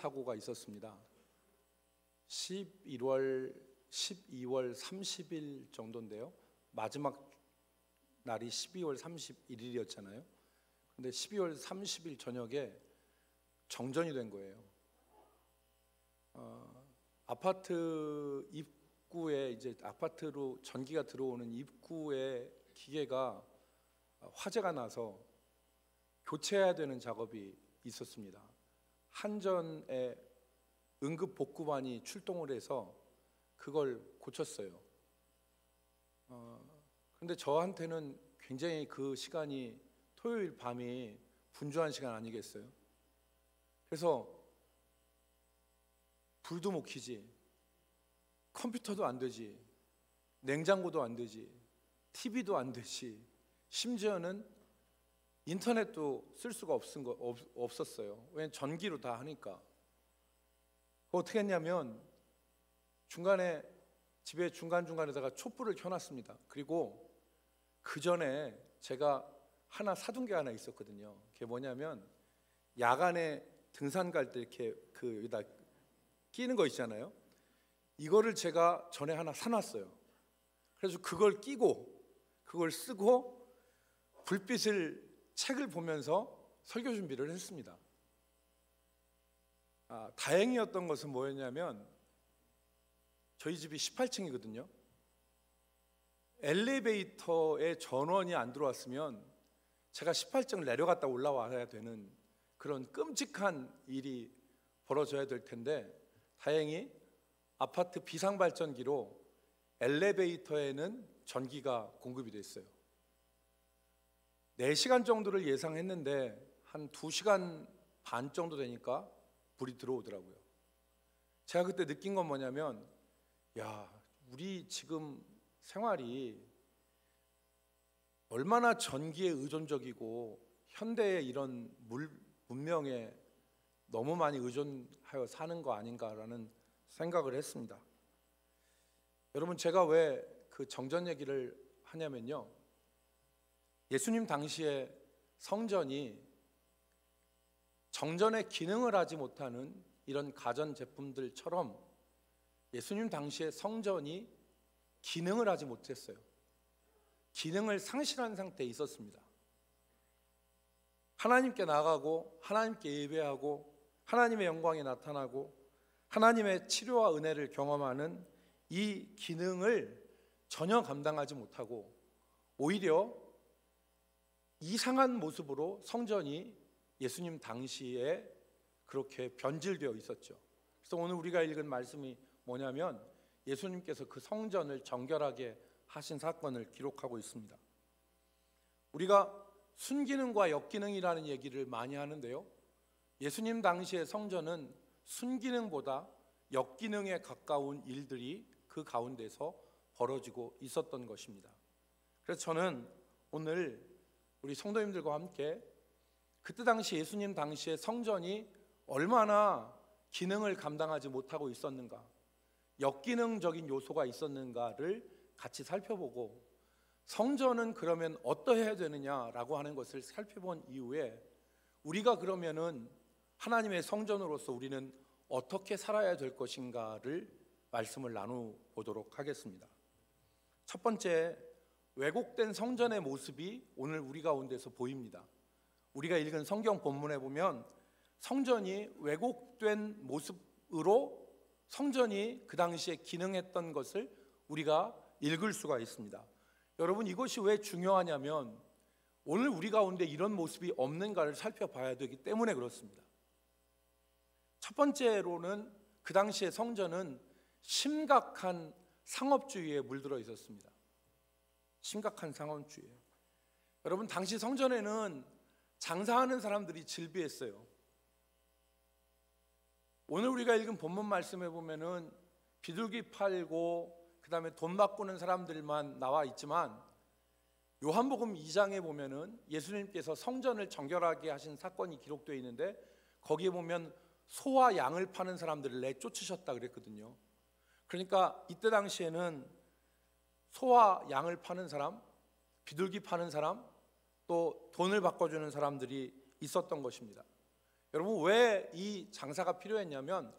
사고가 있었습니다. 12월 30일 정도인데요. 마지막 날이 12월 31일이었잖아요. 근데 12월 30일 저녁에 정전이 된 거예요. 아파트 입구에 이제 아파트로 전기가 들어오는 입구에 기계가 화재가 나서 교체해야 되는 작업이 있었습니다. 한전의 응급 복구반이 출동을 해서 그걸 고쳤어요. 그런데 저한테는 굉장히 그 시간이 토요일 밤이 분주한 시간 아니겠어요? 그래서 불도 못 켜지, 컴퓨터도 안 되지, 냉장고도 안 되지, TV도 안 되지, 심지어는 인터넷도 쓸 수가 없었어요. 왜냐면 전기로 다 하니까. 어떻게 했냐면 중간에 집에 중간중간에다가 촛불을 켜놨습니다. 그리고 그 전에 제가 하나 사둔 게 하나 있었거든요. 그게 뭐냐면 야간에 등산 갈 때 이렇게 그 여기다 끼는 거 있잖아요. 이거를 제가 전에 하나 사놨어요. 그래서 그걸 끼고 그걸 쓰고 불빛을 책을 보면서 설교 준비를 했습니다. 다행이었던 것은 뭐였냐면 저희 집이 18층이거든요. 엘리베이터에 전원이 안 들어왔으면 제가 18층을 내려갔다 올라와야 되는 그런 끔찍한 일이 벌어져야 될 텐데 다행히 아파트 비상발전기로 엘리베이터에는 전기가 공급이 됐어요. 4시간 정도를 예상했는데 한 2시간 반 정도 되니까 불이 들어오더라고요. 제가 그때 느낀 건 뭐냐면 우리 지금 생활이 얼마나 전기에 의존적이고 현대의 이런 문명에 너무 많이 의존하여 사는 거 아닌가라는 생각을 했습니다. 여러분, 제가 왜 그 정전 얘기를 하냐면요, 예수님 당시에 성전이 정전의 기능을 하지 못하는 이런 가전제품들처럼 예수님 당시에 성전이 기능을 하지 못했어요. 기능을 상실한 상태에 있었습니다. 하나님께 나가고 하나님께 예배하고 하나님의 영광이 나타나고 하나님의 치료와 은혜를 경험하는 이 기능을 전혀 감당하지 못하고 오히려 이상한 모습으로 성전이 예수님 당시에 그렇게 변질되어 있었죠. 그래서 오늘 우리가 읽은 말씀이 뭐냐면 예수님께서 그 성전을 정결하게 하신 사건을 기록하고 있습니다. 우리가 순기능과 역기능이라는 얘기를 많이 하는데요, 예수님 당시의 성전은 순기능보다 역기능에 가까운 일들이 그 가운데서 벌어지고 있었던 것입니다. 그래서 저는 오늘 우리 성도님들과 함께 그때 당시 예수님 당시의 성전이 얼마나 기능을 감당하지 못하고 있었는가, 역기능적인 요소가 있었는가를 같이 살펴보고 성전은 그러면 어떠해야 되느냐라고 하는 것을 살펴본 이후에 우리가 그러면은 하나님의 성전으로서 우리는 어떻게 살아야 될 것인가를 말씀을 나누보도록 하겠습니다. 첫 번째, 왜곡된 성전의 모습이 오늘 우리 가운데서 보입니다. 우리가 읽은 성경 본문에 보면 성전이 왜곡된 모습으로 성전이 그 당시에 기능했던 것을 우리가 읽을 수가 있습니다. 여러분, 이것이 왜 중요하냐면 오늘 우리 가운데 이런 모습이 없는가를 살펴봐야 되기 때문에 그렇습니다. 첫 번째로는 그 당시의 성전은 심각한 상업주의에 물들어 있었습니다. 심각한 상업주의. 여러분, 당시 성전에는 장사하는 사람들이 즐비했어요. 오늘 우리가 읽은 본문 말씀에 보면은 비둘기 팔고 그 다음에 돈 바꾸는 사람들만 나와 있지만 요한복음 2장에 보면은 예수님께서 성전을 정결하게 하신 사건이 기록되어 있는데 거기에 보면 소와 양을 파는 사람들을 내쫓으셨다 그랬거든요. 그러니까 이때 당시에는 소와 양을 파는 사람, 비둘기 파는 사람, 또 돈을 바꿔주는 사람들이 있었던 것입니다. 여러분, 왜 이 장사가 필요했냐면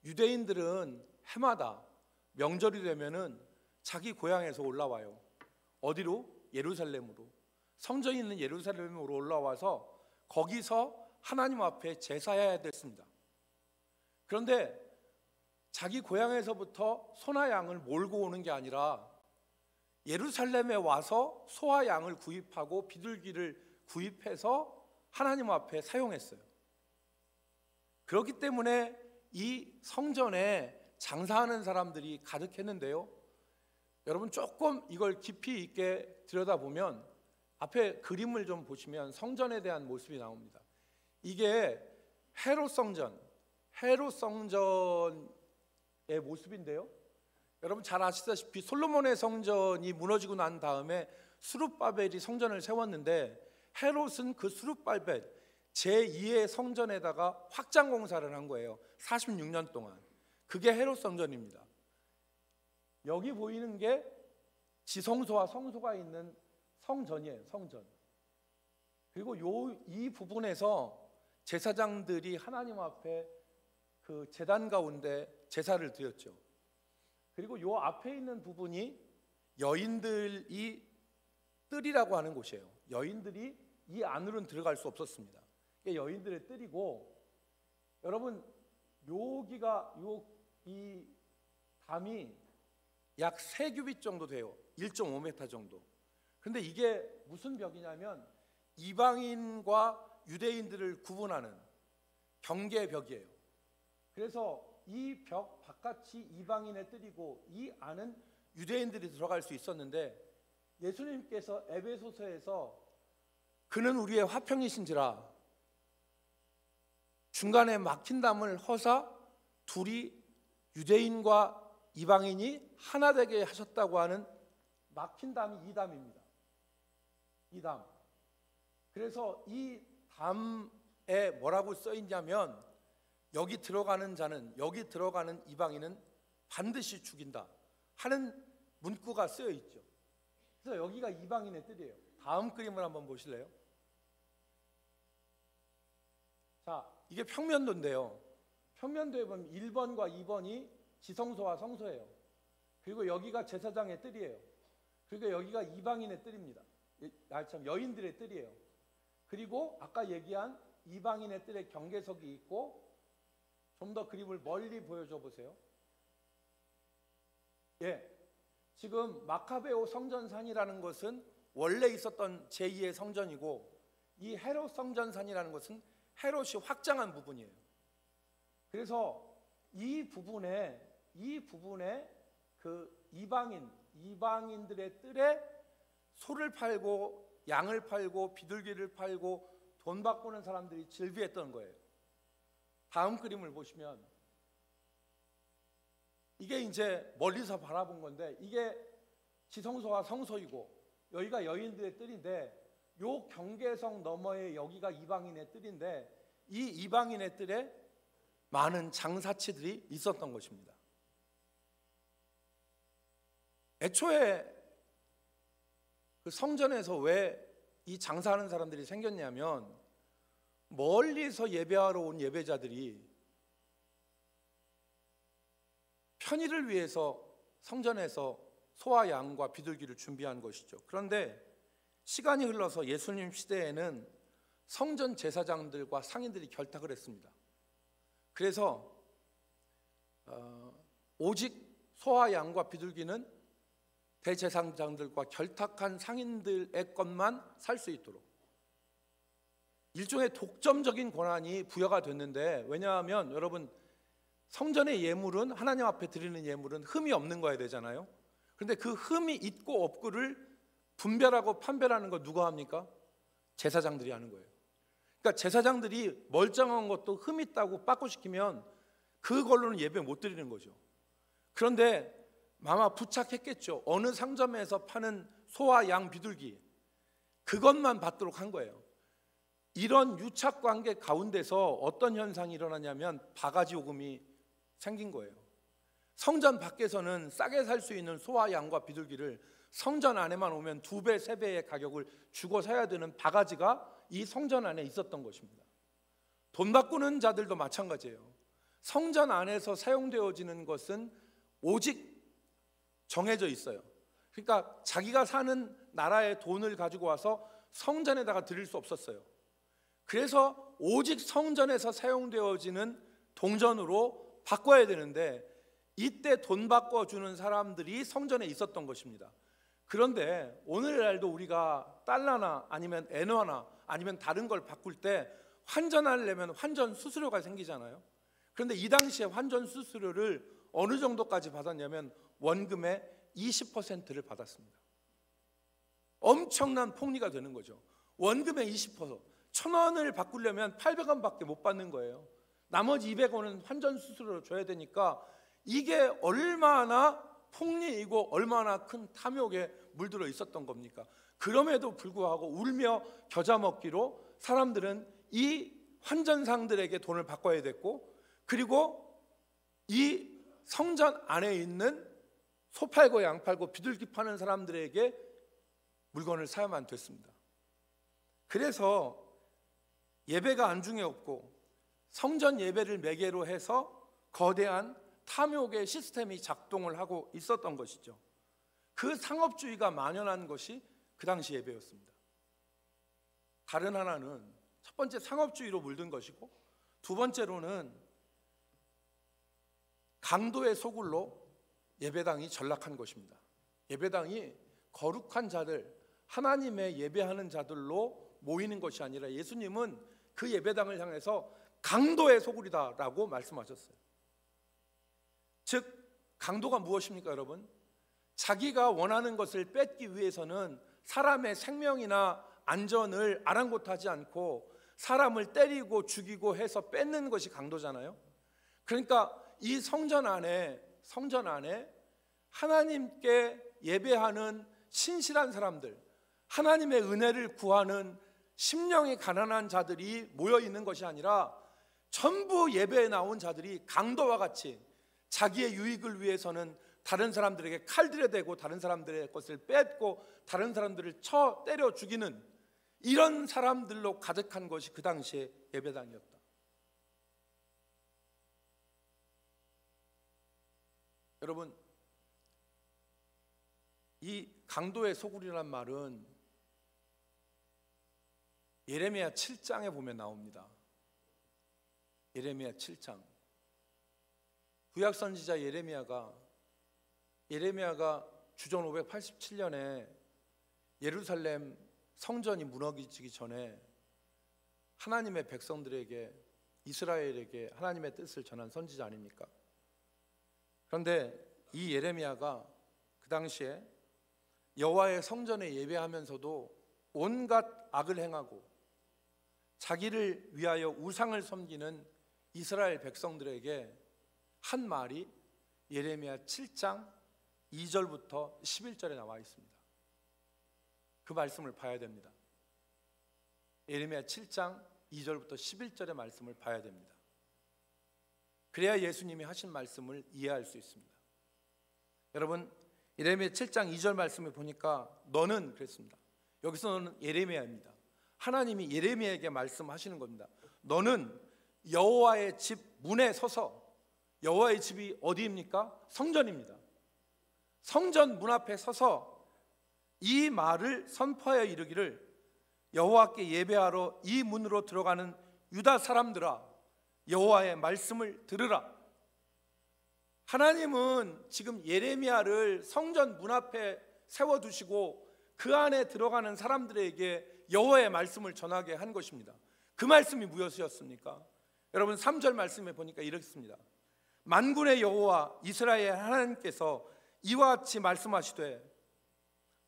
유대인들은 해마다 명절이 되면은 자기 고향에서 올라와요. 어디로? 예루살렘으로. 성전이 있는 예루살렘으로 올라와서 거기서 하나님 앞에 제사해야 됐습니다. 그런데 자기 고향에서부터 소나 양을 몰고 오는 게 아니라 예루살렘에 와서 소와 양을 구입하고 비둘기를 구입해서 하나님 앞에 사용했어요. 그렇기 때문에 이 성전에 장사하는 사람들이 가득했는데요. 여러분, 조금 이걸 깊이 있게 들여다보면 앞에 그림을 좀 보시면 성전에 대한 모습이 나옵니다. 이게 헤롯 성전의 모습인데요. 여러분 잘 아시다시피 솔로몬의 성전이 무너지고 난 다음에 스룹바벨이 성전을 세웠는데 헤롯은 그 스룹바벨 제2의 성전에다가 확장 공사를 한 거예요. 46년 동안. 그게 헤롯 성전입니다. 여기 보이는 게 지성소와 성소가 있는 성전이에요. 성전. 그리고 이 부분에서 제사장들이 하나님 앞에 그 제단 가운데 제사를 드렸죠. 그리고 요 앞에 있는 부분이 여인들이 뜰이라고 하는 곳이에요. 여인들이 이 안으로는 들어갈 수 없었습니다. 여인들의 뜰이고, 여러분 여기가 이 담이 약 3규빗 정도 돼요. 1.5m 정도. 근데 이게 무슨 벽이냐면 이방인과 유대인들을 구분하는 경계벽이에요. 그래서 이 벽 바깥이 이방인의 뜰이고 이 안은 유대인들이 들어갈 수 있었는데, 예수님께서 에베소서에서 그는 우리의 화평이신지라 중간에 막힌 담을 허사 둘이 유대인과 이방인이 하나 되게 하셨다고 하는 막힌 담이 이 담입니다. 이 담. 그래서 이 담에 뭐라고 써 있냐면 여기 들어가는 자는, 여기 들어가는 이방인은 반드시 죽인다 하는 문구가 쓰여 있죠. 그래서 여기가 이방인의 뜰이에요. 다음 그림을 한번 보실래요? 자, 이게 평면도인데요. 평면도에 보면 1번과 2번이 지성소와 성소예요. 그리고 여기가 제사장의 뜰이에요. 그리고 여기가 이방인의 뜰입니다. 여인들의 뜰이에요. 그리고 아까 얘기한 이방인의 뜰에 경계석이 있고, 좀 더 그림을 멀리 보여줘 보세요. 지금 마카베오 성전산이라는 것은 원래 있었던 제2의 성전이고, 이 헤롯 성전산이라는 것은 헤롯이 확장한 부분이에요. 그래서 이 부분에 그 이방인들의 뜰에 소를 팔고 양을 팔고 비둘기를 팔고 돈 바꾸는 사람들이 즐비했던 거예요. 다음 그림을 보시면 이게 이제 멀리서 바라본 건데, 이게 지성소와 성소이고 여기가 여인들의 뜰인데, 요 경계성 너머에 여기가 이방인의 뜰인데, 이 이방인의 뜰에 많은 장사치들이 있었던 것입니다. 애초에 그 성전에서 왜 이 장사하는 사람들이 생겼냐면, 멀리서 예배하러 온 예배자들이 편의를 위해서 성전에서 소와 양과 비둘기를 준비한 것이죠. 그런데 시간이 흘러서 예수님 시대에는 성전 제사장들과 상인들이 결탁을 했습니다. 그래서 오직 소와 양과 비둘기는 대제사장들과 결탁한 상인들의 것만 살 수 있도록 일종의 독점적인 권한이 부여가 됐는데, 왜냐하면 여러분 성전의 예물은, 하나님 앞에 드리는 예물은 흠이 없는 거야 되잖아요. 그런데 그 흠이 있고 없고를 분별하고 판별하는 거 누가 합니까? 제사장들이 하는 거예요. 그러니까 제사장들이 멀쩡한 것도 흠 있다고 빠꾸시키면 그걸로는 예배 못 드리는 거죠. 그런데 아마 부착했겠죠. 어느 상점에서 파는 소와 양 비둘기, 그것만 받도록 한 거예요. 이런 유착관계 가운데서 어떤 현상이 일어나냐면 바가지 요금이 생긴 거예요. 성전 밖에서는 싸게 살 수 있는 소와 양과 비둘기를 성전 안에만 오면 2배, 3배의 가격을 주고 사야 되는 바가지가 이 성전 안에 있었던 것입니다. 돈 바꾸는 자들도 마찬가지예요. 성전 안에서 사용되어지는 것은 오직 정해져 있어요. 그러니까 자기가 사는 나라의 돈을 가지고 와서 성전에다가 드릴 수 없었어요. 그래서 오직 성전에서 사용되어지는 동전으로 바꿔야 되는데, 이때 돈 바꿔주는 사람들이 성전에 있었던 것입니다. 그런데 오늘날도 우리가 달러나 아니면 엔화나 아니면 다른 걸 바꿀 때 환전하려면 환전 수수료가 생기잖아요. 그런데 이 당시에 환전 수수료를 어느 정도까지 받았냐면 원금의 20%를 받았습니다. 엄청난 폭리가 되는 거죠. 원금의 20%, 1,000원을 바꾸려면 800원밖에 못 받는 거예요. 나머지 200원은 환전 수수료로 줘야 되니까 이게 얼마나 폭리이고 얼마나 큰 탐욕에 물들어 있었던 겁니까? 그럼에도 불구하고 울며 겨자 먹기로 사람들은 이 환전상들에게 돈을 바꿔야 됐고, 그리고 이 성전 안에 있는 소 팔고 양 팔고 비둘기 파는 사람들에게 물건을 사야만 됐습니다. 그래서 예배가 안중에 없고 성전 예배를 매개로 해서 거대한 탐욕의 시스템이 작동을 하고 있었던 것이죠. 그 상업주의가 만연한 것이 그 당시 예배였습니다. 다른 하나는 첫 번째 상업주의로 물든 것이고, 두 번째로는 강도의 소굴로 예배당이 전락한 것입니다. 예배당이 거룩한 자들, 하나님의 예배하는 자들로 모이는 것이 아니라 예수님은 그 예배당을 향해서 강도의 소굴이다라고 말씀하셨어요. 즉 강도가 무엇입니까, 여러분? 자기가 원하는 것을 뺏기 위해서는 사람의 생명이나 안전을 아랑곳하지 않고 사람을 때리고 죽이고 해서 뺏는 것이 강도잖아요. 그러니까 이 성전 안에 하나님께 예배하는 신실한 사람들, 하나님의 은혜를 구하는 심령이 가난한 자들이 모여 있는 것이 아니라 전부 예배에 나온 자들이 강도와 같이 자기의 유익을 위해서는 다른 사람들에게 칼들에 대고 다른 사람들의 것을 뺏고 다른 사람들을 쳐 때려 죽이는 이런 사람들로 가득한 것이 그 당시의 예배당이었다. 여러분, 이 강도의 소굴이라는 말은 예레미야 7장에 보면 나옵니다. 예레미야 7장. 구약 선지자 예레미야가 주전 587년에 예루살렘 성전이 무너지기 전에 하나님의 백성들에게, 이스라엘에게 하나님의 뜻을 전한 선지자 아닙니까? 그런데 이 예레미야가 그 당시에 여호와의 성전에 예배하면서도 온갖 악을 행하고 자기를 위하여 우상을 섬기는 이스라엘 백성들에게 한 말이 예레미야 7장 2절부터 11절에 나와 있습니다. 그 말씀을 봐야 됩니다. 예레미야 7장 2절부터 11절의 말씀을 봐야 됩니다. 그래야 예수님이 하신 말씀을 이해할 수 있습니다. 여러분, 예레미야 7장 2절 말씀을 보니까 너는 그랬습니다. 여기서는 예레미야입니다. 하나님이 예레미야에게 말씀하시는 겁니다. 너는 여호와의 집 문에 서서, 여호와의 집이 어디입니까? 성전입니다. 성전 문 앞에 서서 이 말을 선포하여 이르기를, 여호와께 예배하러 이 문으로 들어가는 유다 사람들아, 여호와의 말씀을 들으라. 하나님은 지금 예레미야를 성전 문 앞에 세워두시고 그 안에 들어가는 사람들에게 여호와의 말씀을 전하게 한 것입니다. 그 말씀이 무엇이었습니까? 여러분, 3절 말씀에 보니까 이렇습니다. 만군의 여호와 이스라엘 하나님께서 이와 같이 말씀하시되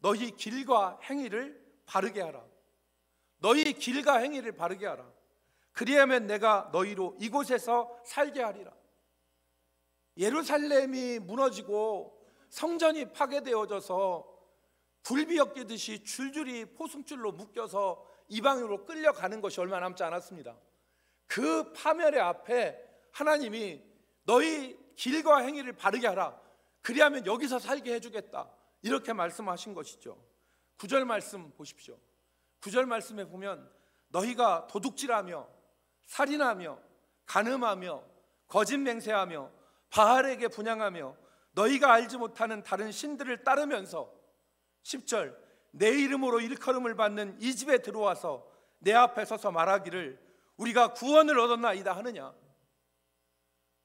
너희 길과 행위를 바르게 하라. 너희 길과 행위를 바르게 하라. 그리하면 내가 너희로 이곳에서 살게 하리라. 예루살렘이 무너지고 성전이 파괴되어져서 굴비엮이듯이 줄줄이 포승줄로 묶여서 이방으로 끌려가는 것이 얼마 남지 않았습니다. 그 파멸의 앞에 하나님이 너희 길과 행위를 바르게 하라. 그리하면 여기서 살게 해주겠다. 이렇게 말씀하신 것이죠. 9절 말씀 보십시오. 9절 말씀에 보면 너희가 도둑질하며 살인하며 간음하며 거짓 맹세하며 바알에게 분향하며 너희가 알지 못하는 다른 신들을 따르면서 10절 내 이름으로 일컬음을 받는 이 집에 들어와서 내 앞에 서서 말하기를 우리가 구원을 얻었나이다 하느냐.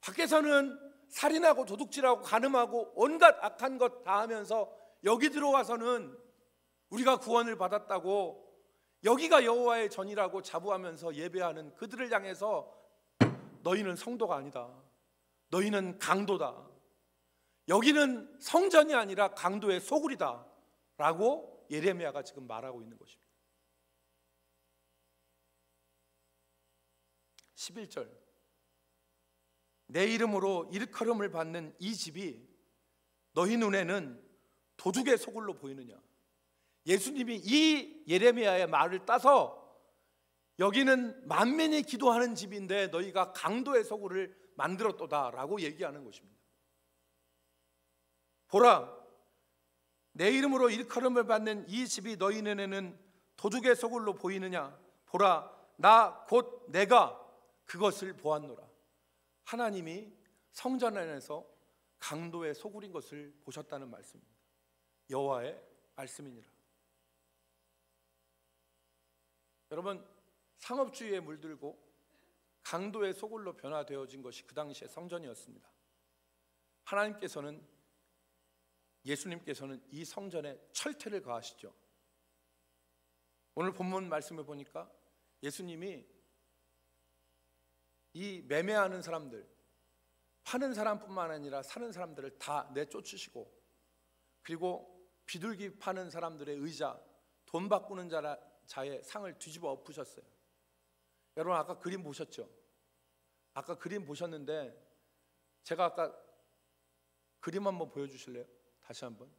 밖에서는 살인하고 도둑질하고 간음하고 온갖 악한 것 다 하면서 여기 들어와서는 우리가 구원을 받았다고 여기가 여호와의 전이라고 자부하면서 예배하는 그들을 향해서 너희는 성도가 아니다, 너희는 강도다, 여기는 성전이 아니라 강도의 소굴이다 라고 예레미야가 지금 말하고 있는 것입니다. 11절 내 이름으로 일컬음을 받는 이 집이 너희 눈에는 도둑의 소굴로 보이느냐. 예수님이 이 예레미야의 말을 따서 여기는 만민이 기도하는 집인데 너희가 강도의 소굴을 만들었도다 라고 얘기하는 것입니다. 보라, 내 이름으로 일컬음을 받는 이 집이 너희 눈에는 도둑의 소굴로 보이느냐. 보라, 나 곧 내가 그것을 보았노라. 하나님이 성전 안에서 강도의 소굴인 것을 보셨다는 말씀입니다. 여호와의 말씀이니라. 여러분, 상업주의에 물들고 강도의 소굴로 변화되어진 것이 그 당시의 성전이었습니다. 하나님께서는, 예수님께서는 이 성전에 철퇴를 가하시죠. 오늘 본문 말씀을 보니까 예수님이 이 매매하는 사람들, 파는 사람뿐만 아니라 사는 사람들을 다 내쫓으시고, 그리고 비둘기 파는 사람들의 의자, 돈 바꾸는 자의 상을 뒤집어 엎으셨어요. 여러분 아까 그림 보셨죠? 아까 그림 보셨는데 제가 아까 그림 한번 보여주실래요? 다시 한번.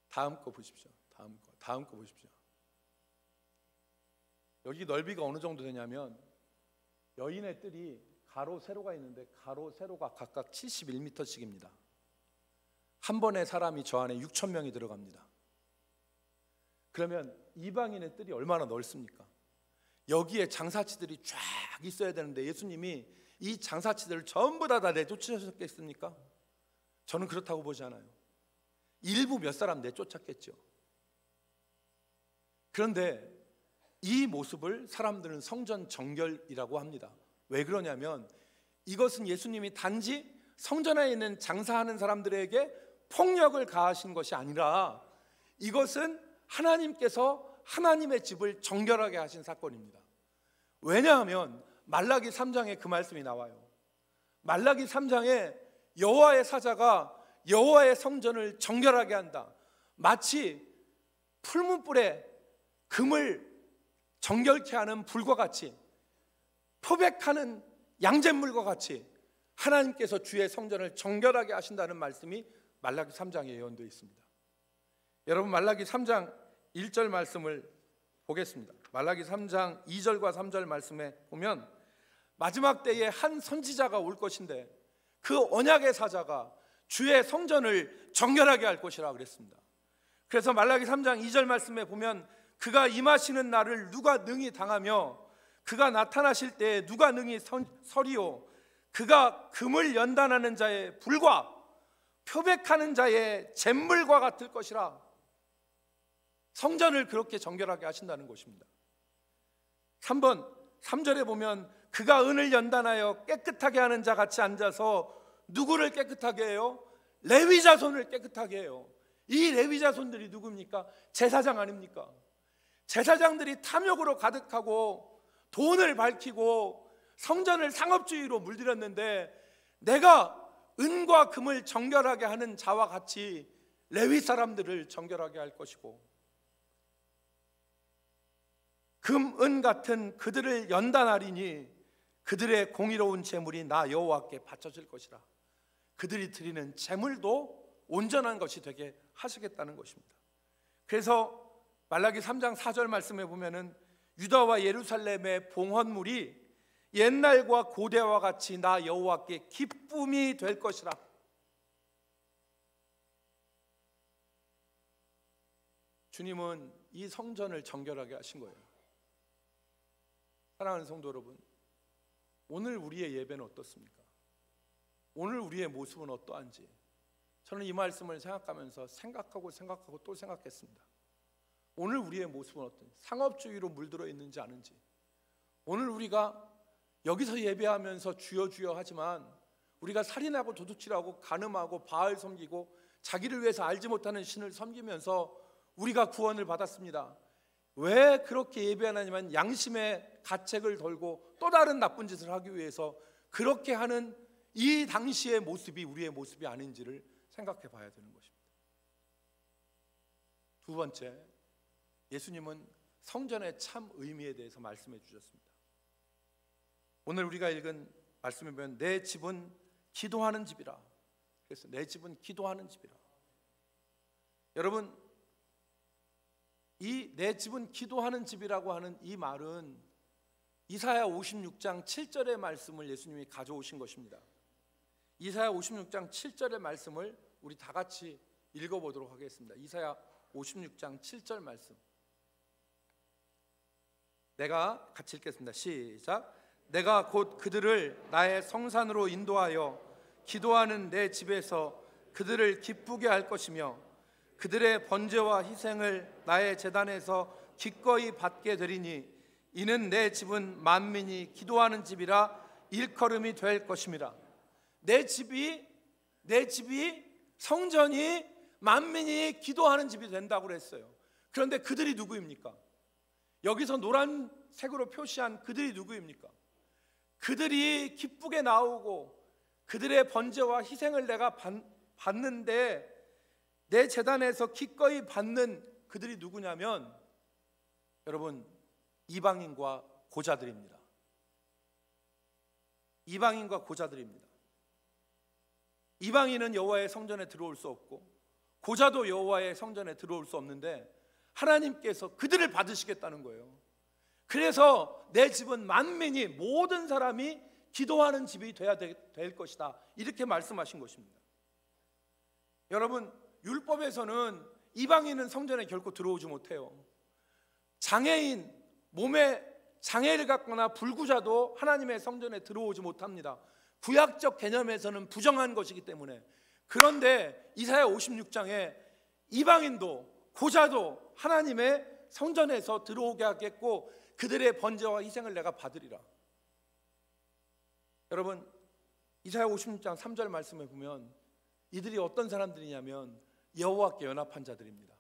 다음 거 보십시오. 다음 거 보십시오. 여기 넓이가 어느 정도 되냐면 여인의 뜰이 가로 세로가 있는데 가로 세로가 각각 71m씩입니다. 한 번에 사람이 저 안에 6,000명이 들어갑니다. 그러면 이방인의 뜰이 얼마나 넓습니까? 여기에 장사치들이 쫙 있어야 되는데 예수님이 이 장사치들을 전부 다 내쫓으셨겠습니까? 저는 그렇다고 보지 않아요. 일부 몇 사람 내쫓았겠죠. 그런데 이 모습을 사람들은 성전 정결이라고 합니다. 왜 그러냐면 이것은 예수님이 단지 성전 안에 있는 장사하는 사람들에게 폭력을 가하신 것이 아니라 이것은 하나님께서 하나님의 집을 정결하게 하신 사건입니다. 왜냐하면 말라기 3장에 그 말씀이 나와요. 말라기 3장에 여호와의 사자가 여호와의 성전을 정결하게 한다. 마치 풀무불에 금을 정결케 하는 불과 같이, 표백하는 양잿물과 같이 하나님께서 주의 성전을 정결하게 하신다는 말씀이 말라기 3장에 예언되어 있습니다. 여러분 말라기 3장 1절 말씀을 보겠습니다. 말라기 3장 2절과 3절 말씀에 보면 마지막 때에 한 선지자가 올 것인데 그 언약의 사자가 주의 성전을 정결하게 할 것이라 그랬습니다. 그래서 말라기 3장 2절 말씀에 보면 그가 임하시는 날을 누가 능히 당하며 그가 나타나실 때에 누가 능히 서리오. 그가 금을 연단하는 자의 불과 표백하는 자의 잿물과 같을 것이라. 성전을 그렇게 정결하게 하신다는 것입니다. 3번 3절에 보면 그가 은을 연단하여 깨끗하게 하는 자 같이 앉아서 누구를 깨끗하게 해요? 레위 자손을 깨끗하게 해요. 이 레위 자손들이 누굽니까? 제사장 아닙니까? 제사장들이 탐욕으로 가득하고 돈을 밝히고 성전을 상업주의로 물들였는데 내가 은과 금을 정결하게 하는 자와 같이 레위 사람들을 정결하게 할 것이고 금, 은 같은 그들을 연단하리니 그들의 공의로운 제물이 나 여호와께 바쳐질 것이라. 그들이 드리는 제물도 온전한 것이 되게 하시겠다는 것입니다. 그래서 말라기 3장 4절 말씀에 보면은 유다와 예루살렘의 봉헌물이 옛날과 고대와 같이 나 여호와께 기쁨이 될 것이라. 주님은 이 성전을 정결하게 하신 거예요. 사랑하는 성도 여러분, 오늘 우리의 예배는 어떻습니까? 오늘 우리의 모습은 어떠한지 저는 이 말씀을 생각하면서 생각하고 또 생각했습니다. 오늘 우리의 모습은 어떤지, 상업주의로 물들어 있는지 아는지, 오늘 우리가 여기서 예배하면서 주여 주여 하지만 우리가 살인하고 도둑질하고 간음하고 바알 섬기고 자기를 위해서 알지 못하는 신을 섬기면서 우리가 구원을 받았습니다. 왜 그렇게 예배하냐면 양심의 가책을 덜고 또 다른 나쁜 짓을 하기 위해서 그렇게 하는 이 당시의 모습이 우리의 모습이 아닌지를 생각해 봐야 되는 것입니다. 두 번째, 예수님은 성전의 참 의미에 대해서 말씀해 주셨습니다. 오늘 우리가 읽은 말씀에 보면 내 집은 기도하는 집이라. 그래서 내 집은 기도하는 집이라. 여러분, 이 내 집은 기도하는 집이라고 하는 이 말은 이사야 56장 7절의 말씀을 예수님이 가져오신 것입니다. 이사야 56장 7절의 말씀을 우리 다 같이 읽어보도록 하겠습니다. 이사야 56장 7절 말씀, 내가 같이 읽겠습니다. 시작. 내가 곧 그들을 나의 성산으로 인도하여 기도하는 내 집에서 그들을 기쁘게 할 것이며 그들의 번제와 희생을 나의 제단에서 기꺼이 받게 되리니 이는 내 집은 만민이 기도하는 집이라 일컬음이 될 것임이라. 내 집이 성전이 만민이 기도하는 집이 된다고 그랬어요. 그런데 그들이 누구입니까? 여기서 노란색으로 표시한 그들이 누구입니까? 그들이 기쁘게 나오고 그들의 번제와 희생을 내가 받는데 내 제단에서 기꺼이 받는 그들이 누구냐면 여러분, 이방인과 고자들입니다. 이방인과 고자들입니다. 이방인은 여호와의 성전에 들어올 수 없고 고자도 여호와의 성전에 들어올 수 없는데 하나님께서 그들을 받으시겠다는 거예요. 그래서 내 집은 만민이 모든 사람이 기도하는 집이 돼야 될 것이다, 이렇게 말씀하신 것입니다. 여러분, 율법에서는 이방인은 성전에 결코 들어오지 못해요. 장애인, 몸에 장애를 갖거나 불구자도 하나님의 성전에 들어오지 못합니다. 구약적 개념에서는 부정한 것이기 때문에. 그런데 이사야 56장에 이방인도 고자도 하나님의 성전에서 들어오게 하겠고 그들의 번제와 희생을 내가 받으리라. 여러분, 이사야 56장 3절 말씀에 보면 이들이 어떤 사람들이냐면 여호와께 연합한 자들입니다.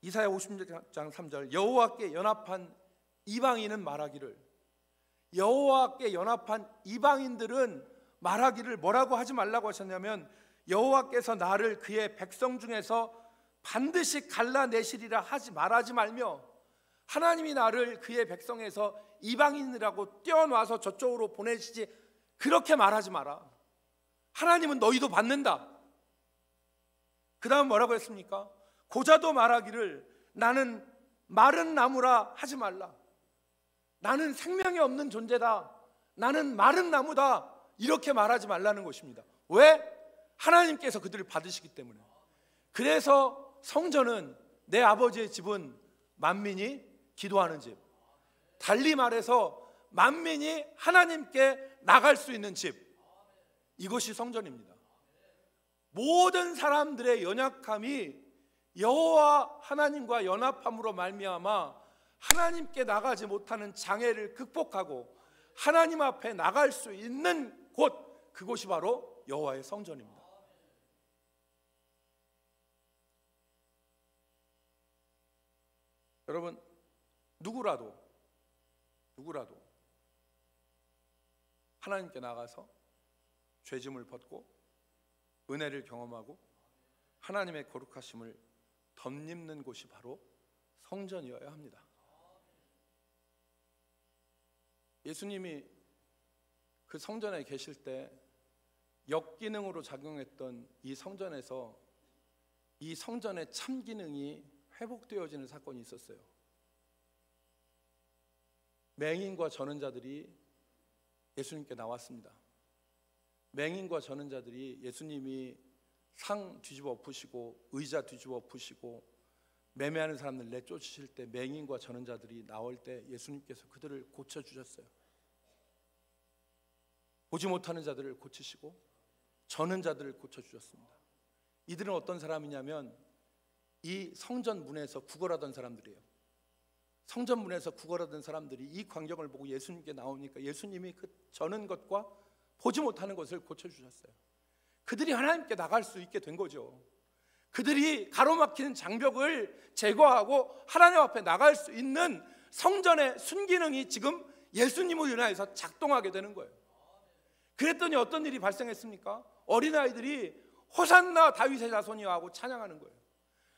이사야 56장 3절, 여호와께 연합한 이방인은 말하기를, 여호와께 연합한 이방인들은 말하기를 뭐라고 하지 말라고 하셨냐면 여호와께서 나를 그의 백성 중에서 반드시 갈라내시리라 말하지 말며, 하나님이 나를 그의 백성에서 이방인이라고 떼어놔서 저쪽으로 보내시지 그렇게 말하지 마라. 하나님은 너희도 받는다. 그 다음 뭐라고 했습니까? 고자도 말하기를 나는 마른 나무라 하지 말라. 나는 생명이 없는 존재다, 나는 마른 나무다, 이렇게 말하지 말라는 것입니다. 왜? 하나님께서 그들을 받으시기 때문에. 그래서 성전은, 내 아버지의 집은 만민이 기도하는 집, 달리 말해서 만민이 하나님께 나갈 수 있는 집, 이것이 성전입니다. 모든 사람들의 연약함이 여호와 하나님과 연합함으로 말미암아 하나님께 나가지 못하는 장애를 극복하고 하나님 앞에 나갈 수 있는 곳, 그곳이 바로 여호와의 성전입니다. 여러분, 누구라도 하나님께 나가서 죄짐을 벗고 은혜를 경험하고 하나님의 거룩하심을 덧입는 곳이 바로 성전이어야 합니다. 예수님이 그 성전에 계실 때 역기능으로 작용했던 이 성전에서 이 성전의 참기능이 회복되어지는 사건이 있었어요. 맹인과 전원자들이 예수님께 나왔습니다. 맹인과 전원자들이 예수님이 상 뒤집어 엎으시고 의자 뒤집어 엎으시고 매매하는 사람들 내쫓으실 때 맹인과 전원자들이 나올 때 예수님께서 그들을 고쳐주셨어요. 보지 못하는 자들을 고치시고 저는 자들을 고쳐주셨습니다. 이들은 어떤 사람이냐면 이 성전 문에서 구걸하던 사람들이에요. 성전 문에서 구걸하던 사람들이 이 광경을 보고 예수님께 나오니까 예수님이 그 저는 것과 보지 못하는 것을 고쳐주셨어요. 그들이 하나님께 나갈 수 있게 된 거죠. 그들이 가로막히는 장벽을 제거하고 하나님 앞에 나갈 수 있는 성전의 순기능이 지금 예수님을 인하여서 작동하게 되는 거예요. 그랬더니 어떤 일이 발생했습니까? 어린아이들이 호산나 다윗의 자손이여 하고 찬양하는 거예요.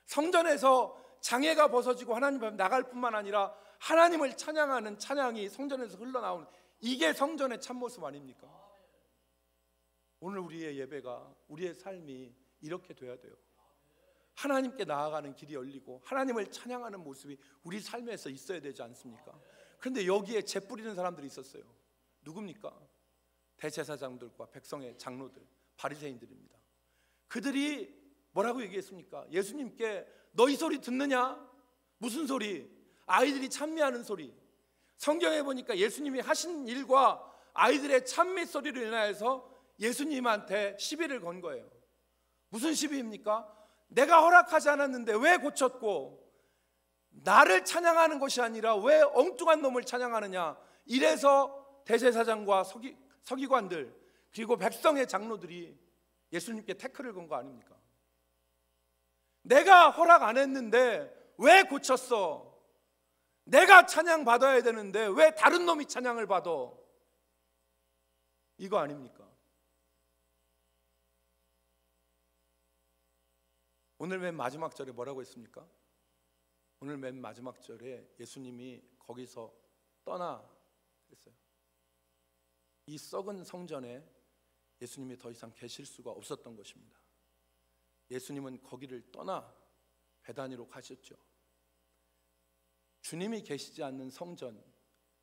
성전에서 장애가 벗어지고 하나님 앞에 나갈 뿐만 아니라 하나님을 찬양하는 찬양이 성전에서 흘러나오는, 이게 성전의 참모습 아닙니까? 오늘 우리의 예배가, 우리의 삶이 이렇게 돼야 돼요. 하나님께 나아가는 길이 열리고 하나님을 찬양하는 모습이 우리 삶에서 있어야 되지 않습니까? 그런데 여기에 재 뿌리는 사람들이 있었어요. 누굽니까? 대제사장들과 백성의 장로들, 바리새인들입니다. 그들이 뭐라고 얘기했습니까? 예수님께 너희 소리 듣느냐? 무슨 소리? 아이들이 찬미하는 소리. 성경에 보니까 예수님이 하신 일과 아이들의 찬미 소리를 인하여서 예수님한테 시비를 건 거예요. 무슨 시비입니까? 내가 허락하지 않았는데 왜 고쳤고, 나를 찬양하는 것이 아니라 왜 엉뚱한 놈을 찬양하느냐. 이래서 대제사장과 서기관들 그리고 백성의 장로들이 예수님께 태클을 건 거 아닙니까? 내가 허락 안 했는데 왜 고쳤어? 내가 찬양 받아야 되는데 왜 다른 놈이 찬양을 받아? 이거 아닙니까? 오늘 맨 마지막 절에 뭐라고 했습니까? 오늘 맨 마지막 절에 예수님이 거기서 떠나 그랬어요. 이 썩은 성전에 예수님이 더 이상 계실 수가 없었던 것입니다. 예수님은 거기를 떠나 베다니로 가셨죠. 주님이 계시지 않는 성전,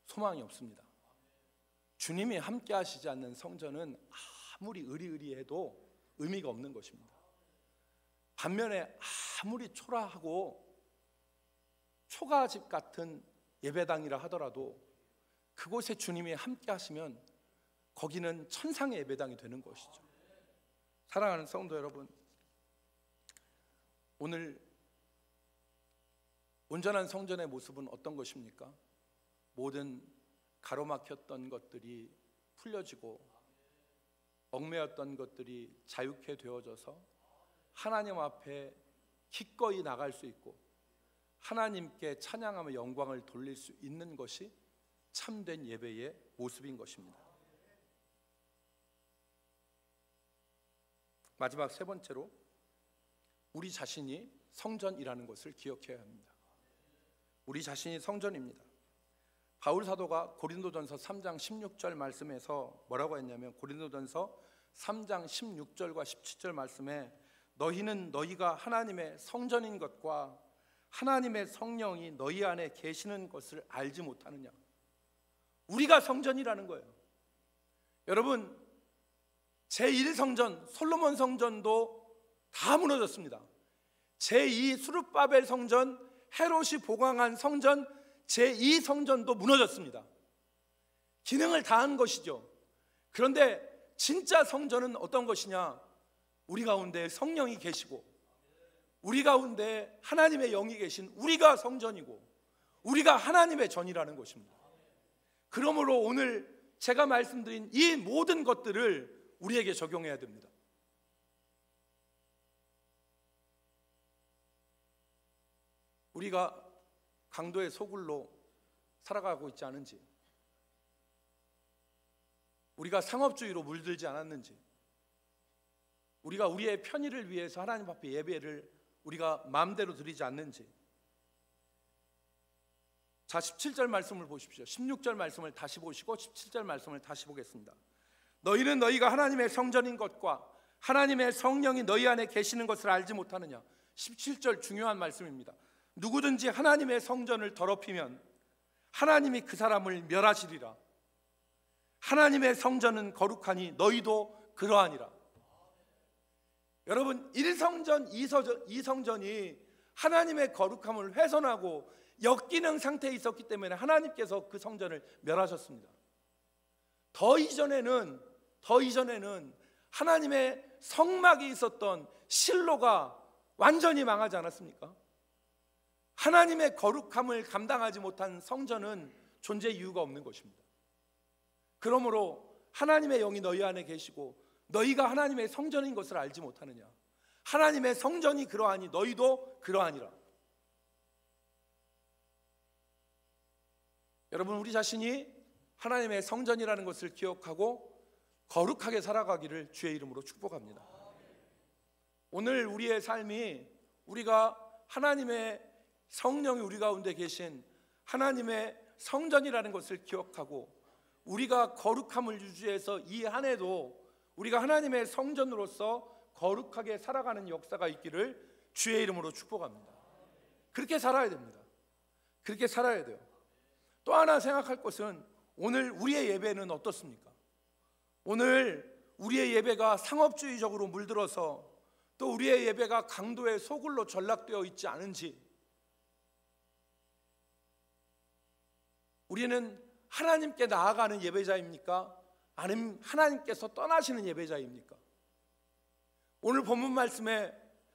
소망이 없습니다. 주님이 함께 하시지 않는 성전은 아무리 의리의리해도 의미가 없는 것입니다. 반면에 아무리 초라하고 초가집 같은 예배당이라 하더라도 그곳에 주님이 함께 하시면 거기는 천상의 예배당이 되는 것이죠. 사랑하는 성도 여러분, 오늘 온전한 성전의 모습은 어떤 것입니까? 모든 가로막혔던 것들이 풀려지고 얽매였던 것들이 자유케 되어져서 하나님 앞에 기꺼이 나갈 수 있고 하나님께 찬양하며 영광을 돌릴 수 있는 것이 참된 예배의 모습인 것입니다. 마지막 세 번째로, 우리 자신이 성전이라는 것을 기억해야 합니다. 우리 자신이 성전입니다. 바울 사도가 고린도전서 3장 16절 말씀에서 뭐라고 했냐면, 고린도전서 3장 16절과 17절 말씀에 너희는 너희가 하나님의 성전인 것과 하나님의 성령이 너희 안에 계시는 것을 알지 못하느냐. 우리가 성전이라는 거예요. 여러분, 제1성전 솔로몬 성전도 다 무너졌습니다. 제2 수룹바벨 성전, 헤롯이 보강한 성전, 제2성전도 무너졌습니다. 기능을 다한 것이죠. 그런데 진짜 성전은 어떤 것이냐? 우리 가운데 성령이 계시고 우리 가운데 하나님의 영이 계신 우리가 성전이고 우리가 하나님의 전이라는 것입니다. 그러므로 오늘 제가 말씀드린 이 모든 것들을 우리에게 적용해야 됩니다. 우리가 강도의 소굴로 살아가고 있지 않은지, 우리가 상업주의로 물들지 않았는지, 우리가 우리의 편의를 위해서 하나님 앞에 예배를 우리가 마음대로 드리지 않는지. 자, 17절 말씀을 보십시오. 16절 말씀을 다시 보시고 17절 말씀을 다시 보겠습니다. 너희는 너희가 하나님의 성전인 것과 하나님의 성령이 너희 안에 계시는 것을 알지 못하느냐. 17절 중요한 말씀입니다. 누구든지 하나님의 성전을 더럽히면 하나님이 그 사람을 멸하시리라. 하나님의 성전은 거룩하니 너희도 그러하니라. 여러분, 1성전, 2성전이 하나님의 거룩함을 훼손하고 역기능 상태에 있었기 때문에 하나님께서 그 성전을 멸하셨습니다. 더 이전에는 하나님의 성막이 있었던 실로가 완전히 망하지 않았습니까? 하나님의 거룩함을 감당하지 못한 성전은 존재 이유가 없는 것입니다. 그러므로 하나님의 영이 너희 안에 계시고 너희가 하나님의 성전인 것을 알지 못하느냐? 하나님의 성전이 그러하니 너희도 그러하니라. 여러분, 우리 자신이 하나님의 성전이라는 것을 기억하고 거룩하게 살아가기를 주의 이름으로 축복합니다. 오늘 우리의 삶이 우리가 하나님의 성령이 우리 가운데 계신 하나님의 성전이라는 것을 기억하고 우리가 거룩함을 유지해서 이 한 해도 우리가 하나님의 성전으로서 거룩하게 살아가는 역사가 있기를 주의 이름으로 축복합니다. 그렇게 살아야 됩니다. 그렇게 살아야 돼요. 또 하나 생각할 것은 오늘 우리의 예배는 어떻습니까? 오늘 우리의 예배가 상업주의적으로 물들어서 또 우리의 예배가 강도의 소굴로 전락되어 있지 않은지, 우리는 하나님께 나아가는 예배자입니까? 아니면 하나님께서 떠나시는 예배자입니까? 오늘 본문 말씀에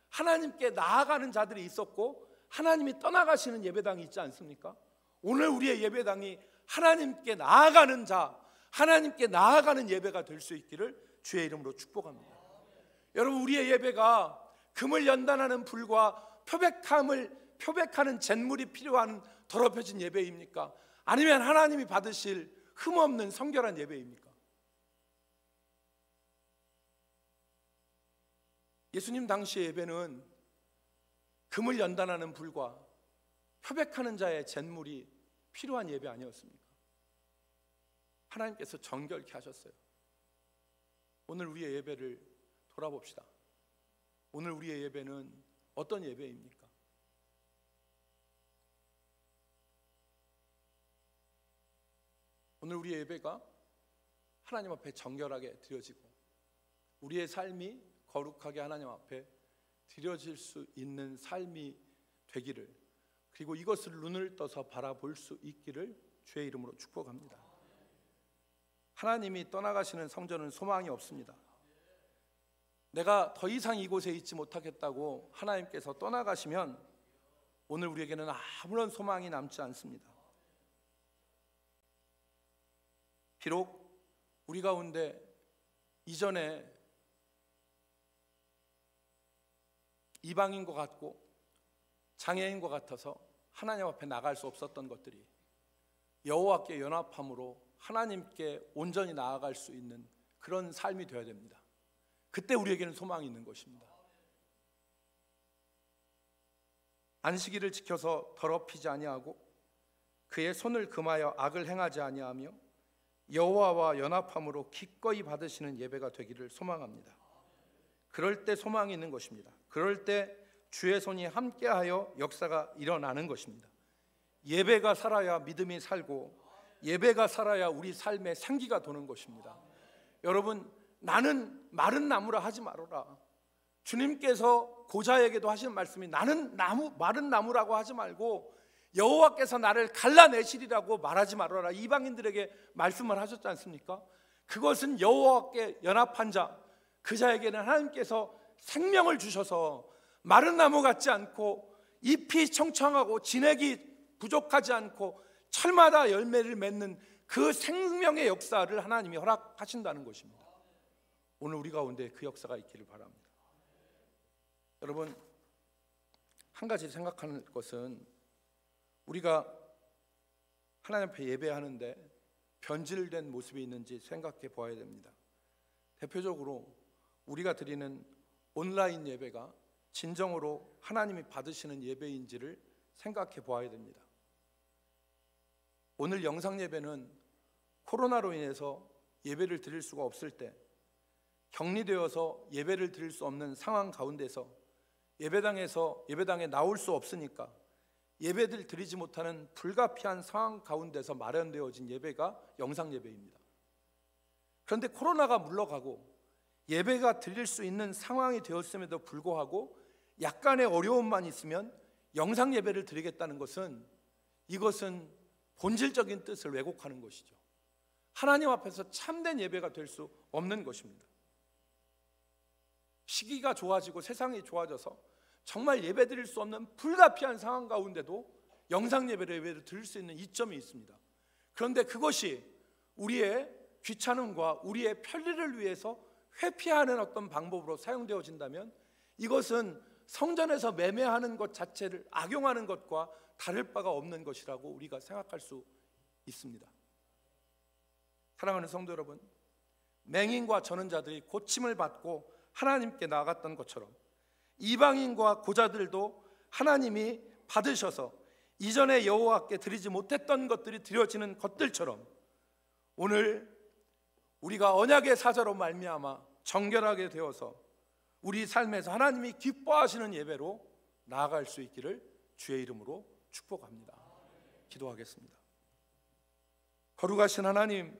하나님께 나아가는 자들이 있었고 하나님이 떠나가시는 예배당이 있지 않습니까? 오늘 우리의 예배당이 하나님께 나아가는 자, 하나님께 나아가는 예배가 될 수 있기를 주의 이름으로 축복합니다. 여러분, 우리의 예배가 금을 연단하는 불과 표백하는 잿물이 필요한 더럽혀진 예배입니까? 아니면 하나님이 받으실 흠없는 성결한 예배입니까? 예수님 당시의 예배는 금을 연단하는 불과 표백하는 자의 잿물이 필요한 예배 아니었습니까? 하나님께서 정결케 하셨어요. 오늘 우리의 예배를 돌아봅시다. 오늘 우리의 예배는 어떤 예배입니까? 오늘 우리의 예배가 하나님 앞에 정결하게 드려지고 우리의 삶이 거룩하게 하나님 앞에 드려질 수 있는 삶이 되기를, 그리고 이것을 눈을 떠서 바라볼 수 있기를 주의 이름으로 축복합니다. 하나님이 떠나가시는 성전은 소망이 없습니다. 내가 더 이상 이곳에 있지 못하겠다고 하나님께서 떠나가시면 오늘 우리에게는 아무런 소망이 남지 않습니다. 비록 우리 가운데 이전에 이방인 것 같고 장애인 것 같아서 하나님 앞에 나갈 수 없었던 것들이 여호와께 연합함으로 하나님께 온전히 나아갈 수 있는 그런 삶이 되어야 됩니다. 그때 우리에게는 소망이 있는 것입니다. 안식일을 지켜서 더럽히지 아니하고 그의 손을 금하여 악을 행하지 아니하며 여호와와 연합함으로 기꺼이 받으시는 예배가 되기를 소망합니다. 그럴 때 소망이 있는 것입니다. 그럴 때 주의 손이 함께하여 역사가 일어나는 것입니다. 예배가 살아야 믿음이 살고 예배가 살아야 우리 삶에 생기가 도는 것입니다. 여러분, 나는 마른 나무라 하지 말아라. 주님께서 고자에게도 하시는 말씀이 나는 마른 나무라고 하지 말고 여호와께서 나를 갈라내시리라고 말하지 말아라. 이방인들에게 말씀을 하셨지 않습니까? 그것은 여호와께 연합한 자, 그 자에게는 하나님께서 생명을 주셔서 마른 나무 같지 않고 잎이 청청하고 진액이 부족하지 않고 철마다 열매를 맺는 그 생명의 역사를 하나님이 허락하신다는 것입니다. 오늘 우리 가운데 그 역사가 있기를 바랍니다. 여러분, 한 가지 생각하는 것은 우리가 하나님 앞에 예배하는데 변질된 모습이 있는지 생각해 보아야 됩니다. 대표적으로 우리가 드리는 온라인 예배가 진정으로 하나님이 받으시는 예배인지를 생각해 보아야 됩니다. 오늘 영상 예배는 코로나로 인해서 예배를 드릴 수가 없을 때, 격리되어서 예배를 드릴 수 없는 상황 가운데서 예배당에 나올 수 없으니까 예배를 드리지 못하는 불가피한 상황 가운데서 마련되어진 예배가 영상 예배입니다. 그런데 코로나가 물러가고 예배가 드릴 수 있는 상황이 되었음에도 불구하고 약간의 어려움만 있으면 영상 예배를 드리겠다는 것은 이것은 본질적인 뜻을 왜곡하는 것이죠. 하나님 앞에서 참된 예배가 될 수 없는 것입니다. 시기가 좋아지고 세상이 좋아져서 정말 예배 드릴 수 없는 불가피한 상황 가운데도 영상 예배를 드릴 수 있는 이점이 있습니다. 그런데 그것이 우리의 귀찮음과 우리의 편리를 위해서 회피하는 어떤 방법으로 사용되어진다면 이것은 성전에서 매매하는 것 자체를 악용하는 것과 다를 바가 없는 것이라고 우리가 생각할 수 있습니다. 사랑하는 성도 여러분, 맹인과 전원자들이 고침을 받고 하나님께 나아갔던 것처럼 이방인과 고자들도 하나님이 받으셔서 이전에 여호와께 드리지 못했던 것들이 드려지는 것들처럼 오늘 우리가 언약의 사자로 말미암아 정결하게 되어서 우리 삶에서 하나님이 기뻐하시는 예배로 나아갈 수 있기를 주의 이름으로 축복합니다. 기도하겠습니다. 거룩하신 하나님,